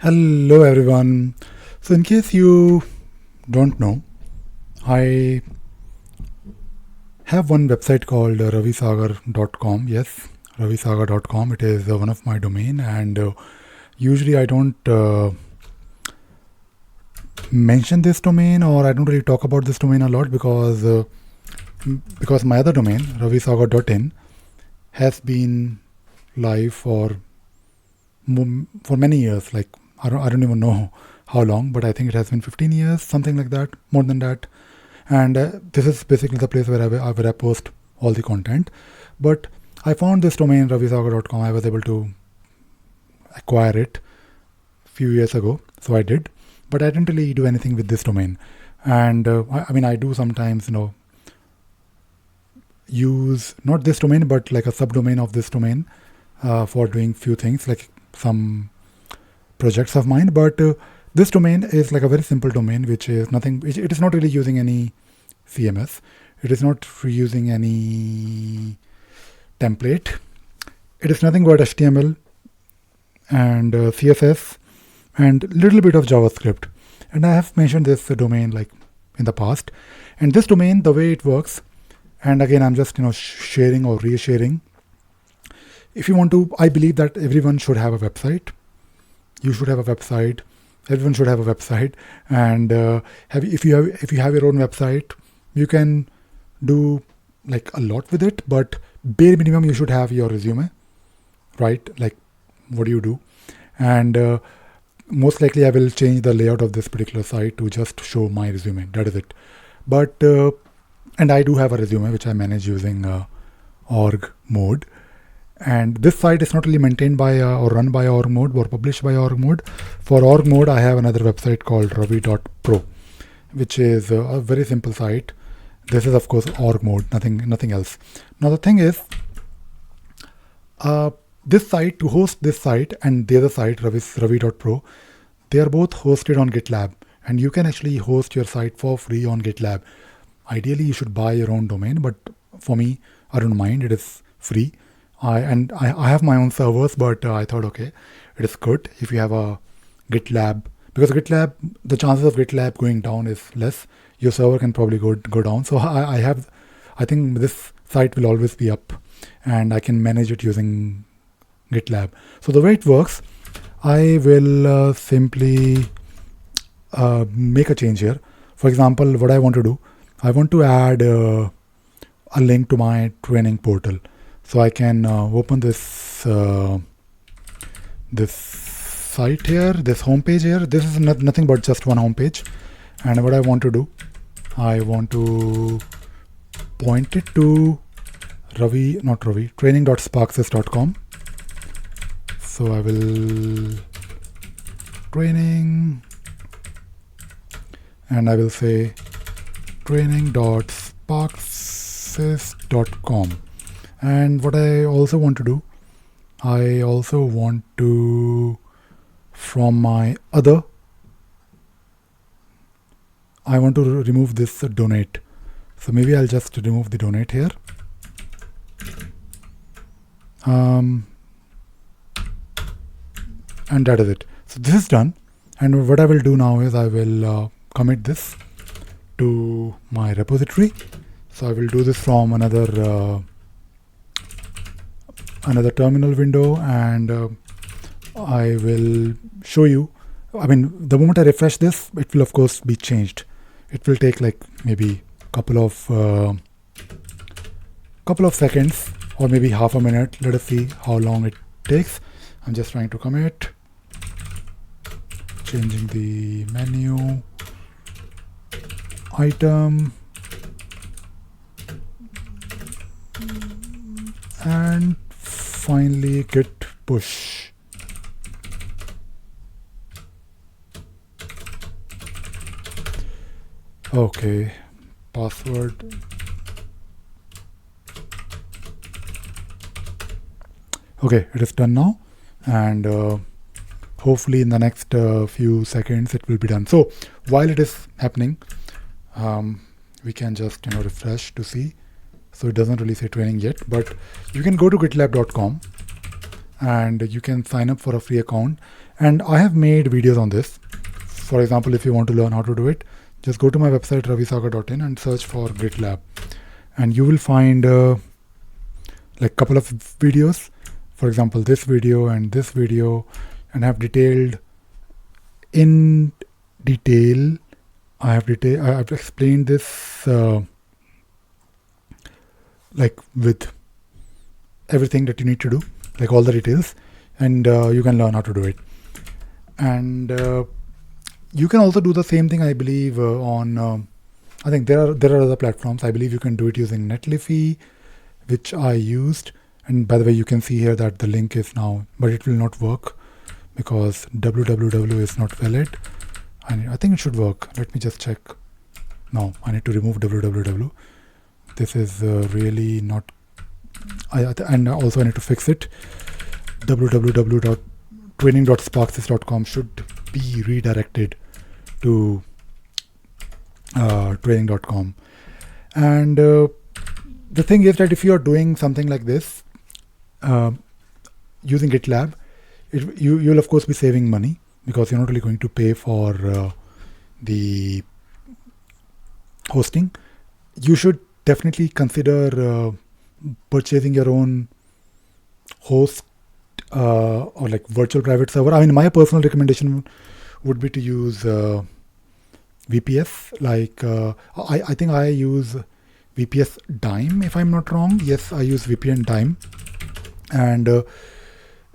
Hello everyone. So in case you don't know, I have one website called ravisagar.com. Yes, ravisagar.com. It is one of my domain, and usually I don't mention this domain, or I don't really talk about this domain a lot because my other domain ravisagar.in has been live for many years. Like I don't even know how long, but I think it has been 15 years, something like that, more than that. And this is basically the place where I post all the content. But I found this domain ravisagar.com. I was able to acquire it a few years ago, so I did. But I didn't really do anything with this domain. And I mean, I do sometimes, use not this domain, but like a subdomain of this domain for doing few things, like some projects of mine. But this domain is like a very simple domain, which is nothing. It is not really using any CMS. It is not using any template. It is nothing but HTML and CSS and little bit of JavaScript. And I have mentioned this domain like in the past. And this domain, the way it works, and again, I'm just sharing or resharing. If you want to, I believe that everyone should have a website. You should have a website. Everyone should have a website. And if you have your own website, you can do like a lot with it. But bare minimum, you should have your resume, right? Like, what do you do? And most likely, I will change the layout of this particular site to just show my resume. That is it. But and I do have a resume which I manage using org mode. And this site is not really maintained by or run by org mode or published by org mode. For org mode, I have another website called ravi.pro, which is a very simple site. This is of course org mode, nothing else. Now the thing is, this site, to host this site and the other site, ravi.pro, they are both hosted on GitLab, and you can actually host your site for free on GitLab. Ideally, you should buy your own domain, but for me, I don't mind. It is free. I have my own servers, but I thought, okay, it is good if you have a GitLab, because GitLab, the chances of GitLab going down is less. Your server can probably go down. So I think this site will always be up, and I can manage it using GitLab. So the way it works, I will simply make a change here. For example, what I want to do, I want to add a link to my training portal. So I can open this this site here, this homepage here. This is nothing but just one homepage. And what I want to do, I want to point it to training.sparksys.com. So I will training, and I will say training.sparksys.com. And what I also want to do, I also want to, from my other, I want to remove this donate. So maybe I'll just remove the donate here. And that is it. So this is done. And what I will do now is I will commit this to my repository. So I will do this from another terminal window, and I will show you. I mean, the moment I refresh this, it will of course be changed. It will take like maybe couple of seconds or maybe half a minute. Let us see how long it takes. I'm just trying to commit, changing the menu item, and finally git push. Okay, password. Okay, it is done now, and hopefully in the next few seconds it will be done. So while it is happening, we can just refresh to see. So it doesn't really say training yet, but you can go to gitlab.com and you can sign up for a free account. And I have made videos on this. For example, if you want to learn how to do it, just go to my website ravisagar.in and search for GitLab, and you will find like couple of videos. For example, this video, and have detailed in detail. I've explained this like with everything that you need to do, like all the details, and you can learn how to do it. And you can also do the same thing, I believe, on I think there are other platforms. I believe you can do it using Netlify, which I used. And by the way, you can see here that the link is now, but it will not work because www is not valid. I think it should work. Let me just check. No, I need to remove www. This is really not. And also I need to fix it. www.training.sparksys.com should be redirected to training.com. And the thing is that if you are doing something like this using GitLab, you'll of course be saving money because you're not really going to pay for the hosting. You should definitely consider purchasing your own host or like virtual private server. I mean, my personal recommendation would be to use VPS. Like I think I use VPS Dime, if I'm not wrong. Yes, I use VPN Dime, and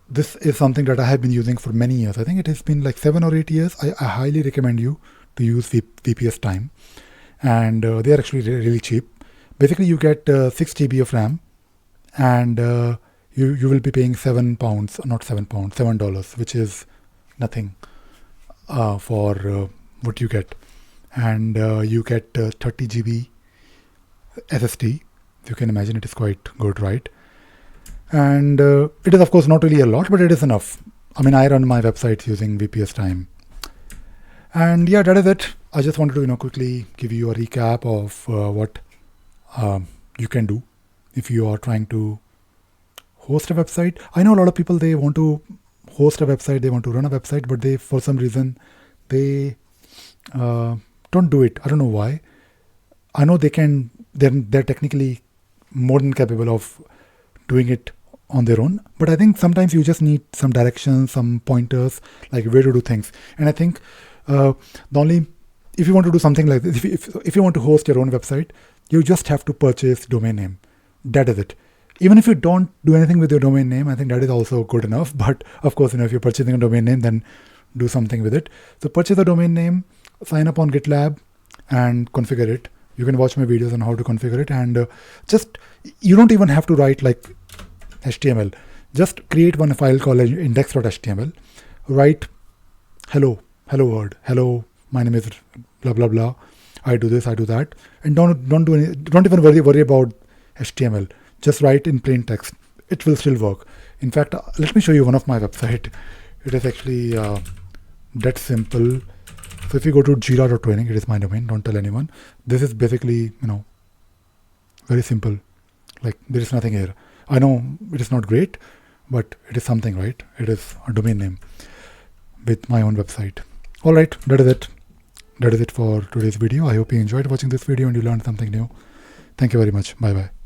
this is something that I have been using for many years. I think it has been like 7 or 8 years. I highly recommend you to use VPS Dime, and they are actually really cheap. Basically, you get 6 GB of RAM, and you will be paying $7, which is nothing for what you get. And you get 30 GB SSD. You can imagine it is quite good, right? And it is of course not really a lot, but it is enough. I mean, I run my websites using VPS Time. And yeah, that is it. I just wanted to quickly give you a recap of what you can do if you are trying to host a website. I know a lot of people, they want to host a website, they want to run a website, but they, for some reason, they don't do it. I don't know why. I know they're technically more than capable of doing it on their own, but I think sometimes you just need some directions, some pointers, like where to do things. And I think if you want to do something like this, if you want to host your own website, you just have to purchase domain name. That is it. Even if you don't do anything with your domain name, I think that is also good enough. But of course, if you're purchasing a domain name, then do something with it. So purchase a domain name, sign up on GitLab, and configure it. You can watch my videos on how to configure it, and you don't even have to write like HTML. Just create one file called index.html. Write hello world. Hello, my name is blah blah blah. I do this, I do that, and don't even worry about HTML. Just write in plain text. It will still work. In fact, let me show you one of my website. It is actually that simple. So if you go to jira.training, it is my domain. Don't tell anyone. This is basically, very simple. Like there is nothing here. I know it is not great, but it is something, right? It is a domain name with my own website. All right, that is it. That is it for today's video. I hope you enjoyed watching this video and you learned something new. Thank you very much. Bye bye.